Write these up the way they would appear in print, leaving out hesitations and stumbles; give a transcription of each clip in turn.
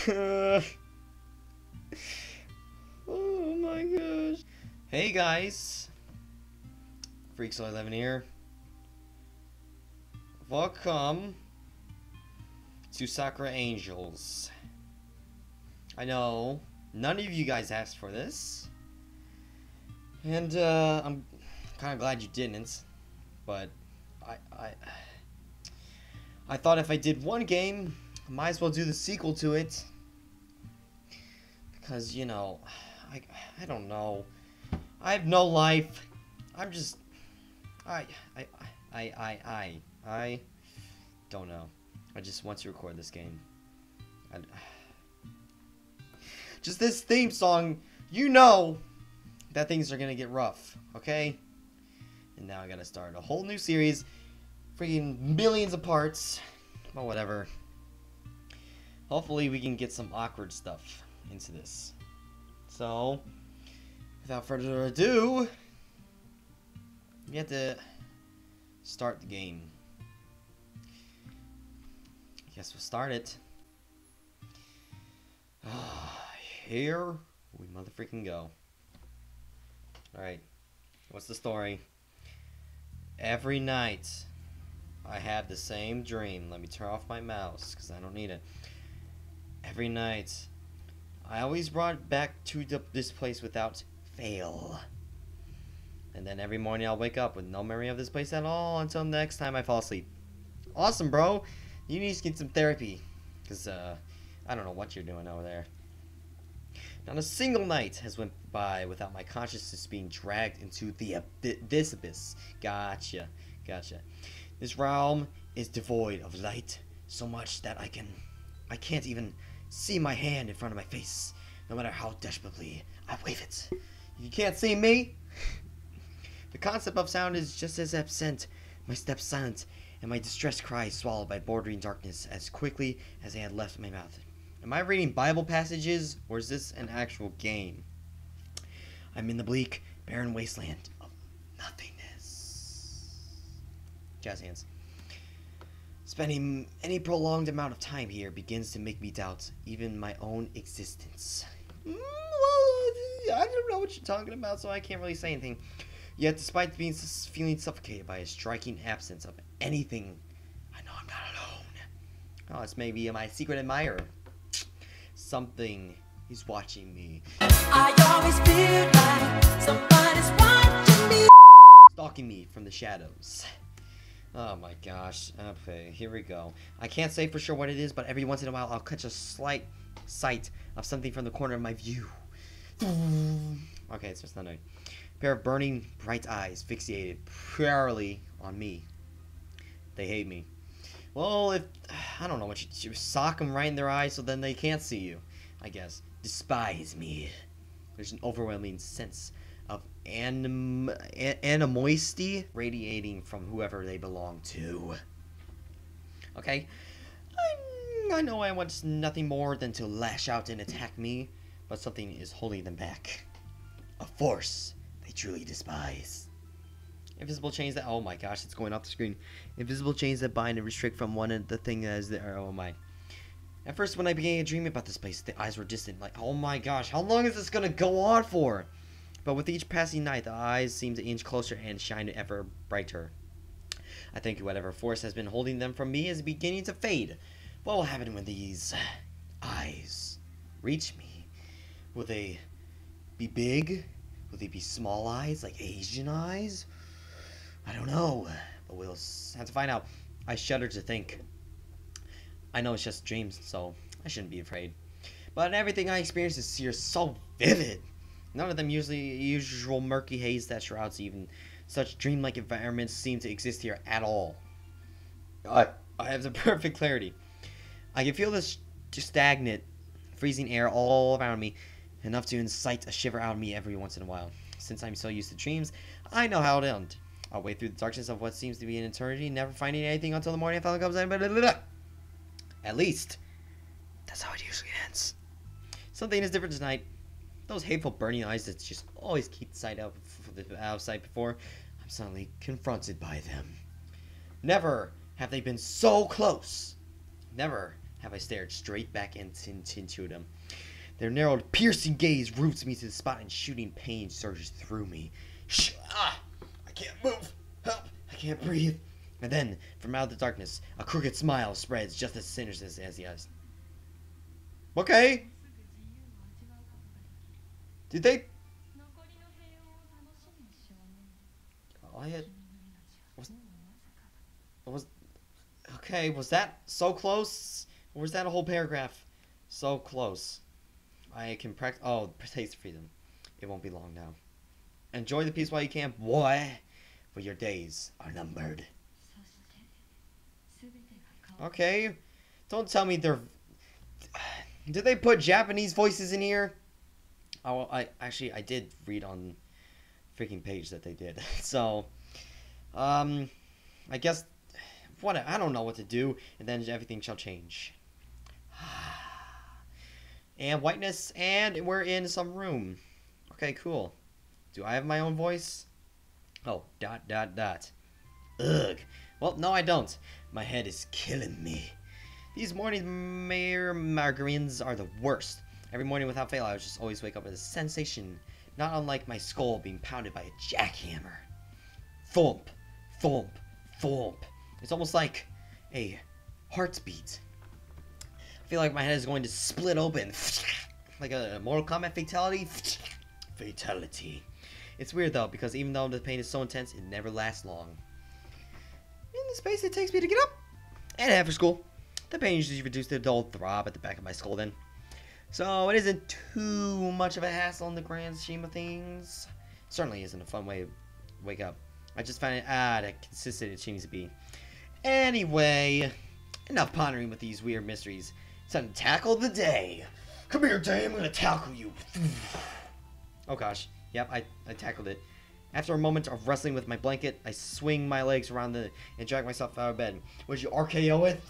Oh my gosh. Hey guys. Freaks11 here. Welcome to Sakura Angels. I know none of you guys asked for this. And I'm kind of glad you didn't. But I thought if I did one game, I might as well do the sequel to it. Because, you know, I don't know. I have no life. I'm just I don't know. I just want to record this game. Just this theme song, you know that things are gonna get rough, okay? And now I gotta start a whole new series, freaking millions of parts, but whatever. Hopefully we can get some awkward stuff into this. So, without further ado, we have to start the game. I guess we'll start it. Here we motherfucking go. Alright, what's the story? Every night I have the same dream. Let me turn off my mouse because I don't need it. Every night I always brought back to this place without fail. And then every morning I'll wake up with no memory of this place at all until next time I fall asleep. Awesome, bro. You need to get some therapy. Because, I don't know what you're doing over there. Not a single night has went by without my consciousness being dragged into this abyss. Gotcha. This realm is devoid of light so much that I can't even see my hand in front of my face, no matter how desperately I wave it. You can't see me? The concept of sound is just as absent, my steps silent, and my distressed cries swallowed by bordering darkness as quickly as they had left my mouth. Am I reading Bible passages, or is this an actual game? I'm in the bleak, barren wasteland of nothingness. Jazz hands. Spending any prolonged amount of time here begins to make me doubt even my own existence. Well, I don't know what you're talking about, so I can't really say anything. Yet, despite feeling suffocated by a striking absence of anything, I know I'm not alone. Oh, it's maybe my secret admirer. Something is watching me. I always feel like somebody's watching me. Stalking me from the shadows. Oh my gosh. Okay, here we go. I can't say for sure what it is, but every once in a while I'll catch a slight sight of something from the corner of my view. Okay, it's just not a pair of burning bright eyes fixated purely on me. They hate me. Well, I don't know what you sock them right in their eyes so then they can't see you, I guess. Despise me. There's an overwhelming sense of animosity radiating from whoever they belong to. Okay, I know I want nothing more than to lash out and attack me, but something is holding them back. A force they truly despise. Invisible chains that, oh my gosh, it's going off the screen. Invisible chains that bind and restrict from one and the thing that is there, oh my. At first when I began dreaming about this place, the eyes were distant, like, oh my gosh, how long is this gonna go on for? But with each passing night, the eyes seem to inch closer and shine ever brighter. I think whatever force has been holding them from me is beginning to fade. What will happen when these eyes reach me? Will they be big? Will they be small eyes, like Asian eyes? I don't know, but we'll have to find out. I shudder to think. I know it's just dreams, so I shouldn't be afraid. But everything I experience is here so vivid. None of them usual murky haze that shrouds even. Such dreamlike environments seem to exist here at all. I have the perfect clarity. I can feel this stagnant, freezing air all around me, enough to incite a shiver out of me every once in a while. Since I'm so used to dreams, I know how it'll end. I'll wade through the darkness of what seems to be an eternity, never finding anything until the morning finally comes in. At least, that's how it usually ends. Something is different tonight. Those hateful burning eyes that just always keep the sight out of sight before I'm suddenly confronted by them. Never have they been so close. Never have I stared straight back into them. Their narrowed, piercing gaze roots me to the spot, and shooting pain surges through me. I can't move. Help! I can't breathe. And then, from out of the darkness, a crooked smile spreads just as sinister as the eyes. Okay. Did they? I had. Was. Okay, was that so close? Or was that a whole paragraph? So close. I can practice. Oh, taste freedom. It won't be long now. Enjoy the peace while you can, boy, for your days are numbered. Okay. Don't tell me they're... Did they put Japanese voices in here? Oh, I did read on freaking page that they did. So, I guess, I don't know what to do, and then everything shall change. And whiteness, and we're in some room. Okay, cool. Do I have my own voice? Oh, ... Ugh. Well, no, I don't. My head is killing me. These morning margarines are the worst. Every morning without fail, I would just always wake up with a sensation, not unlike my skull being pounded by a jackhammer. Thump, thump, thump. It's almost like a heartbeat. I feel like my head is going to split open, like a Mortal Kombat fatality. Fatality. It's weird though, because even though the pain is so intense, it never lasts long. In the space it takes me to get up and head for school, the pain usually reduced to a dull throb at the back of my skull then. So it isn't too much of a hassle in the grand scheme of things. It certainly isn't a fun way to wake up. I just find it odd how consistent it seems to be. Anyway, enough pondering with these weird mysteries. It's time to tackle the day. Come here, day, I'm gonna tackle you. Oh gosh. Yep, I tackled it. After a moment of wrestling with my blanket, I swing my legs around and drag myself out of bed. Would you RKO it?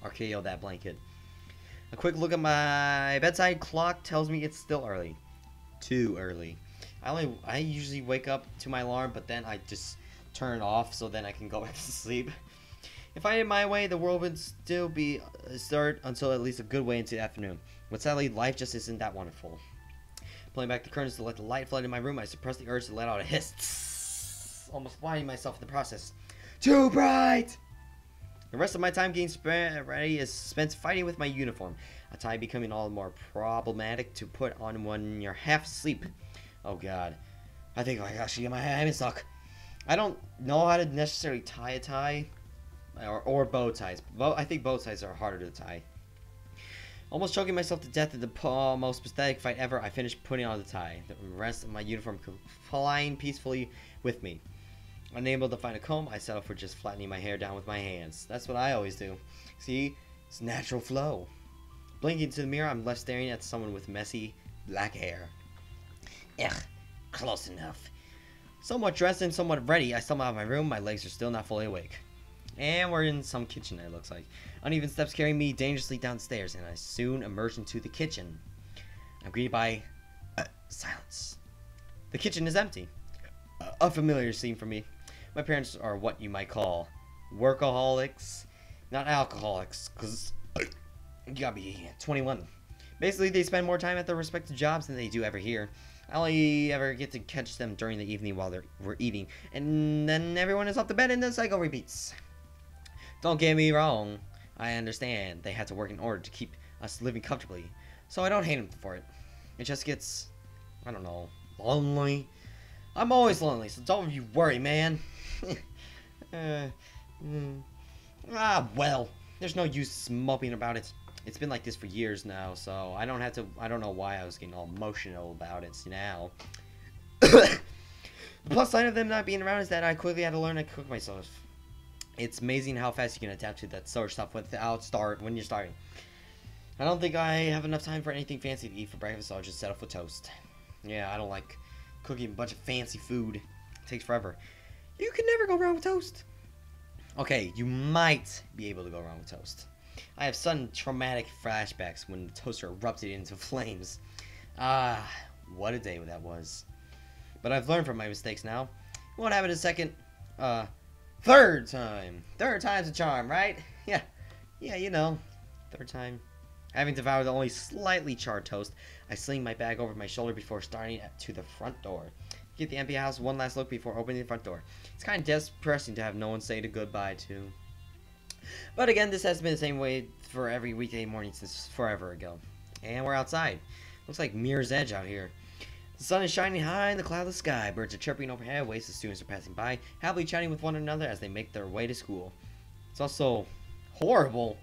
RKO that blanket. A quick look at my bedside clock tells me it's still early. Too early. I usually wake up to my alarm, but then I just turn it off so then I can go back to sleep. If I had my way, the world would still be start until at least a good way into the afternoon. But sadly, life just isn't that wonderful. Pulling back the curtains to let the light flood in my room, I suppressed the urge to let out a hiss, almost blinding myself in the process. Too bright! The rest of my time getting ready is spent fighting with my uniform, a tie becoming all the more problematic to put on when you're half asleep. Oh god, I think I actually get my hand stuck. I don't know how to necessarily tie a tie, or bow ties. I think bow ties are harder to tie. Almost choking myself to death in the most pathetic fight ever, I finished putting on the tie. The rest of my uniform flying peacefully with me. Unable to find a comb, I settled for just flattening my hair down with my hands. That's what I always do. See? It's natural flow. Blinking into the mirror, I'm left staring at someone with messy, black hair. Ugh, close enough. Somewhat dressed and somewhat ready, I stumble out of my room. My legs are still not fully awake. And we're in some kitchen, it looks like. Uneven steps carry me dangerously downstairs, and I soon emerge into the kitchen. I'm greeted by silence. The kitchen is empty. A familiar scene for me. My parents are what you might call workaholics, not alcoholics, because you gotta be 21. Basically, they spend more time at their respective jobs than they do ever here. I only ever get to catch them during the evening while we're eating, and then everyone is off to bed and the cycle repeats. Don't get me wrong, I understand they had to work in order to keep us living comfortably, so I don't hate them for it. It just gets, I don't know, lonely. I'm always lonely, so don't you worry, man. Well, there's no use moping about it. It's been like this for years now, so I don't know why I was getting all emotional about it now. The plus side of them not being around is that I quickly had to learn to cook myself. It's amazing how fast you can adapt to that sort of stuff when you're starting. I don't think I have enough time for anything fancy to eat for breakfast, so I'll just settle for toast. Yeah, I don't like cooking a bunch of fancy food. It takes forever. You can never go wrong with toast. Okay, you might be able to go wrong with toast. I have sudden traumatic flashbacks when the toaster erupted into flames. Ah, what a day that was. But I've learned from my mistakes now. Won't have it a second. Third time. Third time's a charm, right? Yeah. Yeah, you know, third time. Having devoured the only slightly charred toast, I sling my bag over my shoulder before starting to the front door. Give the empty house one last look before opening the front door. It's kind of depressing to have no one say to goodbye to. But again, this has been the same way for every weekday morning since forever ago. And we're outside. Looks like Mirror's Edge out here. The sun is shining high in the cloudless sky. Birds are chirping overhead. Waves of students are passing by, happily chatting with one another as they make their way to school. It's also horrible.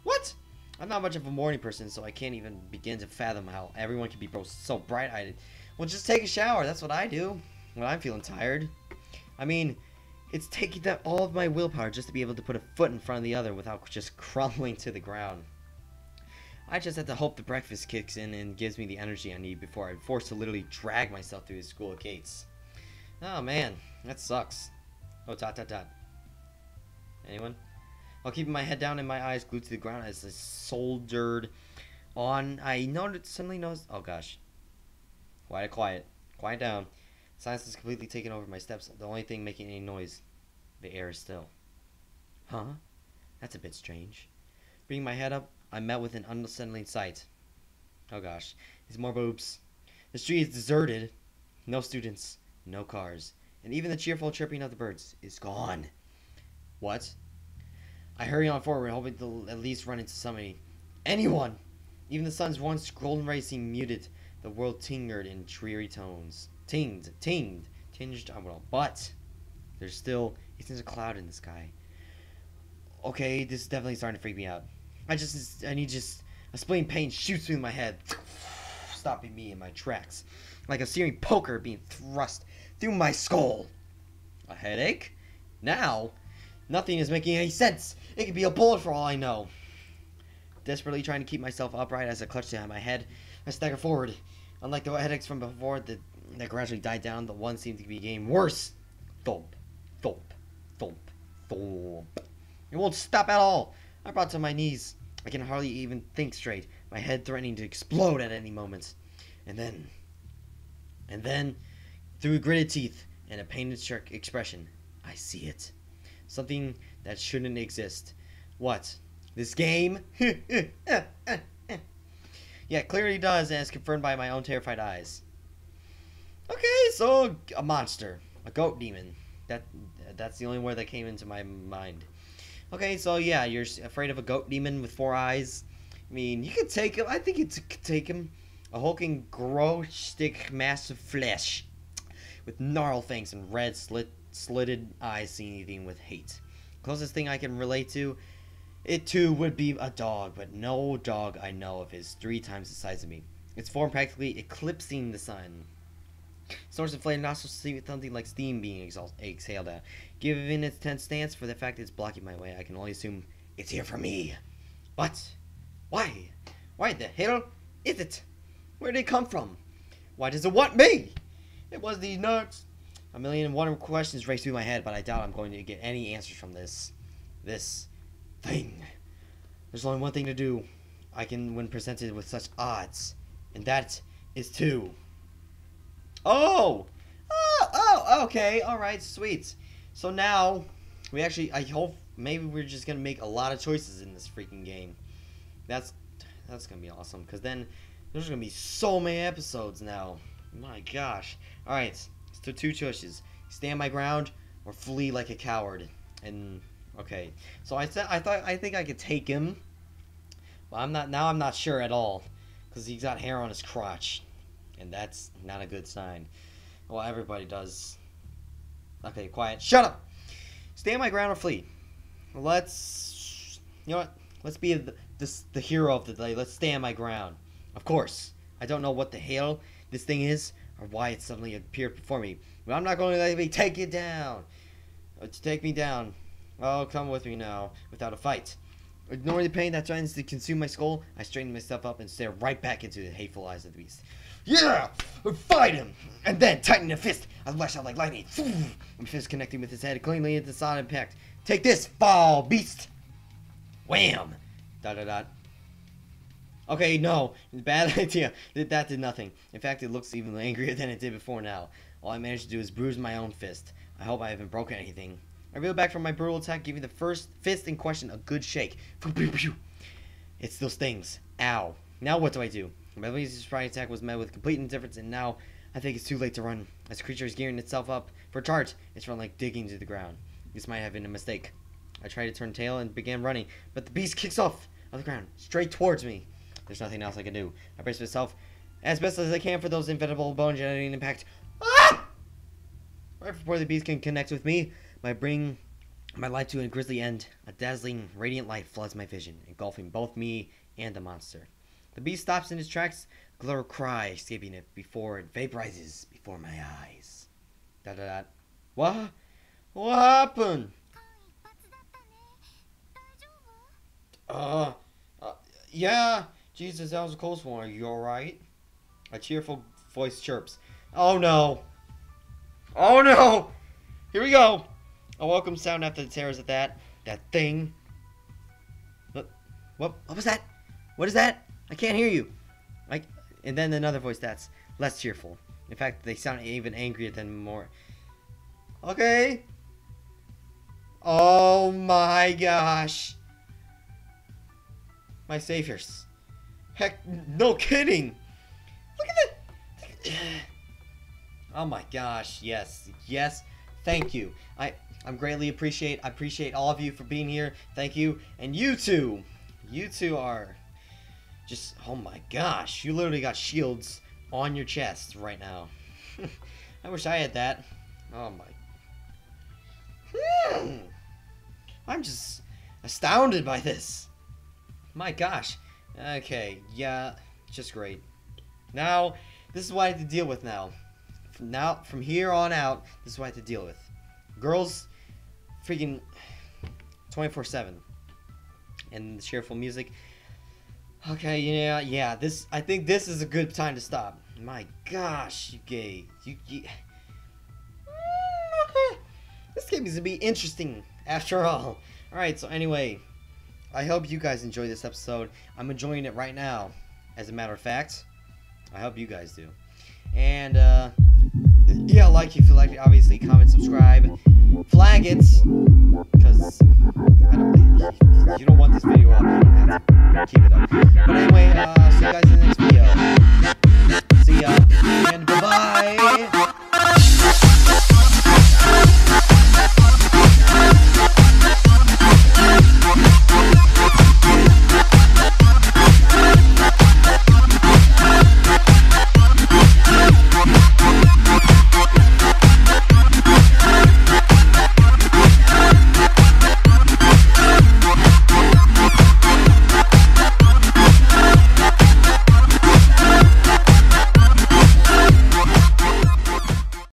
What? I'm not much of a morning person, so I can't even begin to fathom how everyone can be so bright-eyed. Well, just take a shower. That's what I do when I'm feeling tired. I mean, it's taking all of my willpower just to be able to put a foot in front of the other without just crumbling to the ground. I just have to hope the breakfast kicks in and gives me the energy I need before I'm forced to literally drag myself through the school gates. Oh man, that sucks. Oh, dot. Anyone? While keeping my head down and my eyes glued to the ground as I soldered on, I suddenly noticed. Oh gosh. Quiet down. Silence is completely taken over my steps. The only thing making any noise, the air is still. Huh? That's a bit strange. Bringing my head up, I met with an unsettling sight. Oh gosh, it's more boobs. The street is deserted. No students, no cars, and even the cheerful chirping of the birds is gone. What? I hurry on forward, hoping to at least run into somebody. Anyone! Even the sun's once golden rays seemed muted. The world tingered in dreary tones. Tinged, I don't know. But there's still isn't a cloud in the sky. Okay, this is definitely starting to freak me out. I need a splitting pain shoots through my head, stopping me in my tracks, like a searing poker being thrust through my skull. A headache? Now? Nothing is making any sense. It could be a bullet for all I know. Desperately trying to keep myself upright as I clutch to my head, I stagger forward. Unlike the headaches from before that gradually died down, the one seemed to be getting worse. Thump. It won't stop at all. I brought to my knees. I can hardly even think straight, my head threatening to explode at any moment. And then, through gritted teeth and a pained expression, I see it. Something that shouldn't exist. What? This game? Yeah, it clearly does, as confirmed by my own terrified eyes. Okay, so a monster. A goat demon. That's the only word that came into my mind. Okay, so yeah, you're afraid of a goat demon with 4 eyes. I mean, you could take him. I think you could take him. A hulking, gross-stick mass of flesh with gnarled fangs and red slitted eyes seething with hate. Closest thing I can relate to it too would be a dog, but no dog I know of is 3 times the size of me. Its form practically eclipsing the sun. Snorts inflated nostrils see something like steam being exhaled out. Given its tense stance, for the fact it's blocking my way, I can only assume it's here for me. But why? Why the hell is it? Where did it come from? Why does it want me? It was these nuts. A million and one questions race through my head, but I doubt I'm going to get any answers from this thing. There's only one thing to do. I can, when presented with such odds, and that is to. Oh, okay, all right, sweet. So now we actually, I hope maybe we're just gonna make a lot of choices in this freaking game. That's gonna be awesome, because then there's gonna be so many episodes now. My gosh. All right, so 2 choices: stand my ground or flee like a coward. And okay, so I think I could take him, but I'm not sure at all, because he's got hair on his crotch, and that's not a good sign. Well, everybody does. Okay, quiet. Shut up. Stand my ground or flee. Let's, you know what? Let's be the hero of the day. Let's stand my ground. Of course, I don't know what the hell this thing is or why it suddenly appeared before me, but I'm not going to let me take it down. Take me down. Oh, come with me now, without a fight. Ignoring the pain that threatens to consume my skull, I straighten myself up and stare right back into the hateful eyes of the beast. Yeah! Fight him! And then, tightening a fist, I lash out like lightning. My fist connecting with his head cleanly into solid impact. Take this, foul beast! Wham! ... Okay, no. Bad idea. That did nothing. In fact, it looks even angrier than it did before now. All I managed to do is bruise my own fist. I hope I haven't broken anything. I reel back from my brutal attack, giving the first fist in question a good shake. It's those things. Ow. Now what do I do? My lazy surprise attack was met with complete indifference, and now I think it's too late to run. As the creature is gearing itself up for a charge, it's run like digging to the ground. This might have been a mistake. I tried to turn tail and began running, but the beast kicks off of the ground, straight towards me. There's nothing else I can do. I brace myself as best as I can for those inevitable bone-generating impact. Ah! Right before the beast can connect with me, I bring my life to a grisly end. A dazzling, radiant light floods my vision, engulfing both me and the monster. The beast stops in its tracks, a glare cry escaping it before it vaporizes before my eyes. Da-da-da. What? What happened? Yeah. Jesus, that was a close one. Are you alright? A cheerful voice chirps. Oh no. Oh no! Here we go. A welcome sound after the terrors of that thing. What was that? What is that? I can't hear you. And then another voice that's less cheerful. In fact, they sound even angrier than more. Okay. Oh my gosh. My saviors. Heck, no kidding. Look at that. Oh my gosh. Yes. Yes. Thank you. I greatly appreciate all of you for being here. Thank you. And you two. You two are just, oh my gosh. You literally got shields on your chest right now. I wish I had that. Oh my. I'm just astounded by this. My gosh. Okay, yeah, just great. Now, this is what I have to deal with now. From here on out, this is what I have to deal with. Girls, freaking 24/7. And the cheerful music. Okay, yeah, I think this is a good time to stop. My gosh, you gay. You This game is gonna be interesting after all. Alright, so anyway, I hope you guys enjoy this episode. I'm enjoying it right now, as a matter of fact. I hope you guys do. And, yeah, like if you like it, obviously, comment, subscribe, flag it, because you don't want this video up, you don't have to keep it up. But anyway, see you guys in the